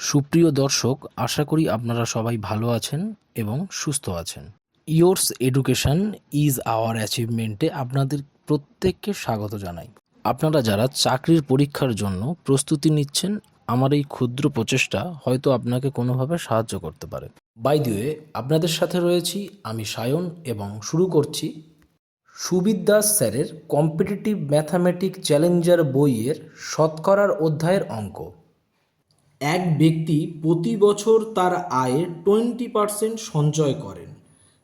সুপ্রিয় দর্শক, আশা করি আপনারা সবাই ভালো আছেন এবং সুস্থ আছেন। ইয়োর্স এডুকেশন ইজ আওয়ার অ্যাচিভমেন্টে আপনাদের প্রত্যেককে স্বাগত জানাই। আপনারা যারা চাকরির পরীক্ষার জন্য প্রস্তুতি নিচ্ছেন, আমার এই ক্ষুদ্র প্রচেষ্টা হয়তো আপনাকে কোনোভাবে সাহায্য করতে পারে। বাই দ্য ওয়ে, আপনাদের সাথে রয়েছি আমি সায়ন এবং শুরু করছি সুবিদ দাস স্যারের কম্পিটিটিভ ম্যাথামেটিক চ্যালেঞ্জার বইয়ের শতকরার অধ্যায়ের অঙ্ক। এক ব্যক্তি প্রতি বছর তার আয়ের 20% সঞ্চয় করেন।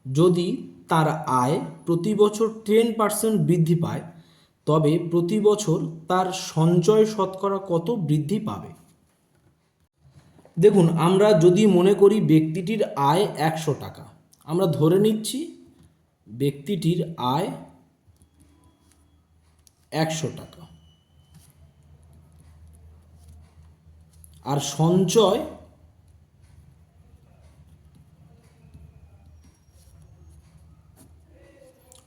যদি তার আয় প্রতি বছর 10% বৃদ্ধি পায়, তবে প্রতি বছর তার সঞ্চয় শতকরা কত বৃদ্ধি পাবে? দেখুন, আমরা যদি মনে করি ব্যক্তিটির আয় 100 টাকা, আমরা ধরে নিচ্ছি ব্যক্তিটির আয় 100 টাকা আর সঞ্চয়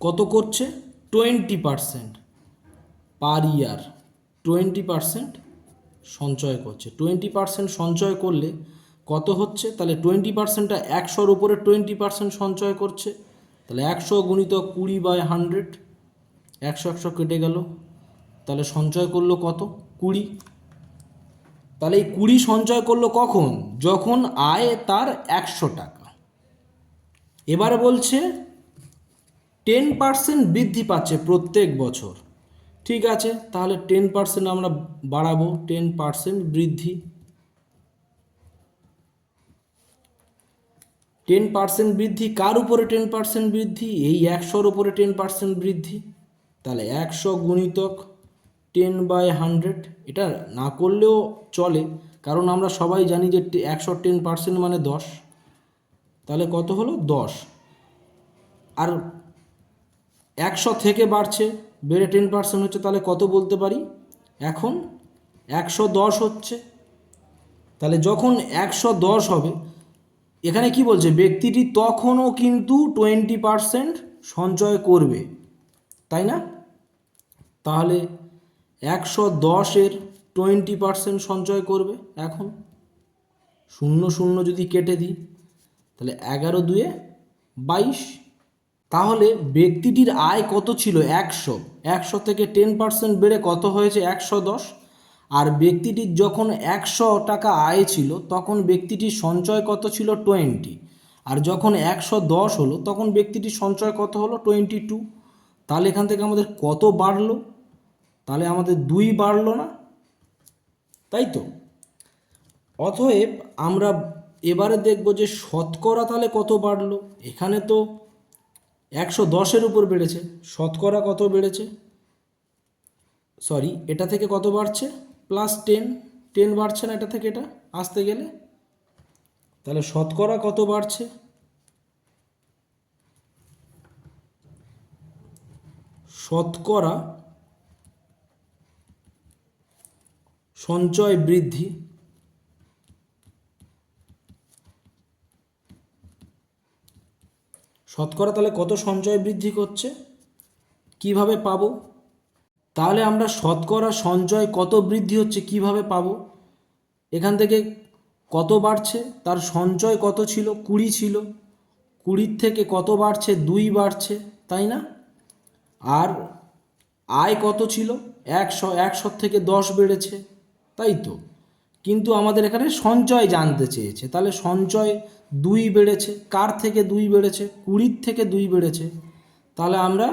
কত করছে? 20% পার ইয়ার 20% সঞ্চয় করছে। 20% সঞ্চয় করলে কত হচ্ছে? তাহলে 20%টা 100-র উপরে 20% সঞ্চয় করছে, তাহলে 100 গুণিতক 20/100, 100 কেটে গেল, তাহলে সঞ্চয় করলো কত? 20। তাহলে এই 20 সঞ্চয় করলো কখন? যখন আয় তার 100 টাকা। এবার বলছে 10% বৃদ্ধি পাচ্ছে প্রত্যেক বছর। ঠিক আছে, তাহলে 10% আমরা বাড়াবো, 10% বৃদ্ধি। 10% বৃদ্ধি কার উপরে 10% বৃদ্ধি? এই 100-র উপরে 10% বৃদ্ধি। তাহলে 100 গুণিতক 10/100, এটা না করলেও চলে, কারণ আমরা সবাই জানি যে 100 10% মানে 10। তাহলে কত হলো? 10। আর 100 থেকে বাড়ছে, বেড়ে 10% হচ্ছে, তাহলে কত বলতে পারি? এখন 110 হচ্ছে। তাহলে যখন 110 হবে, এখানে কি বলছে? ব্যক্তিটি তখনও কিন্তু 20% সঞ্চয় করবে, তাই না? তাহলে 110-এর 20% সঞ্চয় করবে। এখন 0 0 যদি কেটে দিই, তাহলে 11 2 22। তাহলে ব্যক্তিটির আয় কত ছিল? 100। 100 থেকে 10% বেড়ে কত হয়েছে? 110। আর ব্যক্তিটির যখন 100 টাকা আয় ছিল, তখন ব্যক্তিটির সঞ্চয় কত ছিল? 20। আর যখন 110 হলো, তখন ব্যক্তিটির সঞ্চয় কত হলো? 22। তাহলে এখান থেকে আমাদের কত বাড়লো? তাহলে আমাদের 2 বাড়লো না, তাই তো? অতএব আমরা এবারে দেখব যে শতকরা তাহলে কত বাড়লো। এখানে তো 110-এর উপর বেড়েছে, শতকরা কত বেড়েছে? সরি, এটা থেকে কত বাড়ছে? +10। 10 বাড়ছে না এটা থেকে, এটা আসতে গেলে? তাহলে শতকরা কত বাড়ছে? শতকরা সঞ্চয় বৃদ্ধি। শতকরা তাহলে কত সঞ্চয় বৃদ্ধি করছে? কিভাবে পাবো? তাহলে আমরা শতকরা সঞ্চয় কত বৃদ্ধি হচ্ছে কিভাবে পাবো? এখান থেকে কত বাড়ছে? তার সঞ্চয় কত ছিল? 20 ছিল, 20 থেকে কত বাড়ছে? 2 বাড়ছে, তাই না? আর আয় কত ছিল? 100, 100 থেকে 10 বেড়েছে, তাই তো? কিন্তু আমাদের এখানে সঞ্চয় জানতে চেয়েছে, তাহলে সঞ্চয় 2 বেড়েছে। কার থেকে 2 বেড়েছে? 20 থেকে 2 বেড়েছে। তাহলে আমরা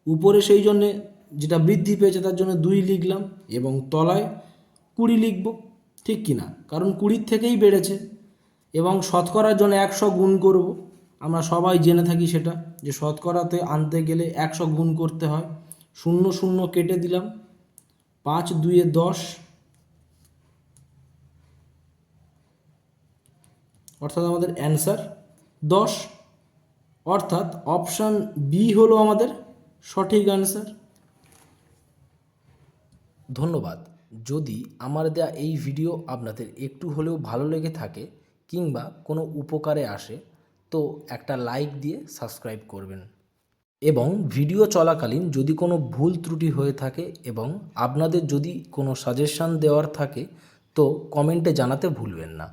উপরে সেই জন্যে যেটা বৃদ্ধি পেয়েছে তার জন্য 2 লিখলাম, এবং তলায় 20 লিখব, ঠিক কি না? কারণ 20 থেকেই বেড়েছে। এবং শতকরার জন্য 100 গুণ করব। আমরা সবাই জেনে থাকি সেটা, যে শতকরাতে আনতে গেলে 100 গুণ করতে হয়। 0 0 কেটে দিলাম, 5 2 10, অর্থাৎ আমাদের অ্যান্সার 10। অর্থাৎ অপশান বি হলো আমাদের সঠিক অ্যান্সার। ধন্যবাদ। যদি আমার দেয়া এই ভিডিও আপনাদের একটু হলেও ভালো লেগে থাকে কিংবা কোনো উপকারে আসে, তো একটা লাইক দিয়ে সাবস্ক্রাইব করবেন। এবং ভিডিও চলাকালীন যদি কোনো ভুল ত্রুটি হয়ে থাকে এবং আপনাদের যদি কোনো সাজেশান দেওয়ার থাকে, তো কমেন্টে জানাতে ভুলবেন না।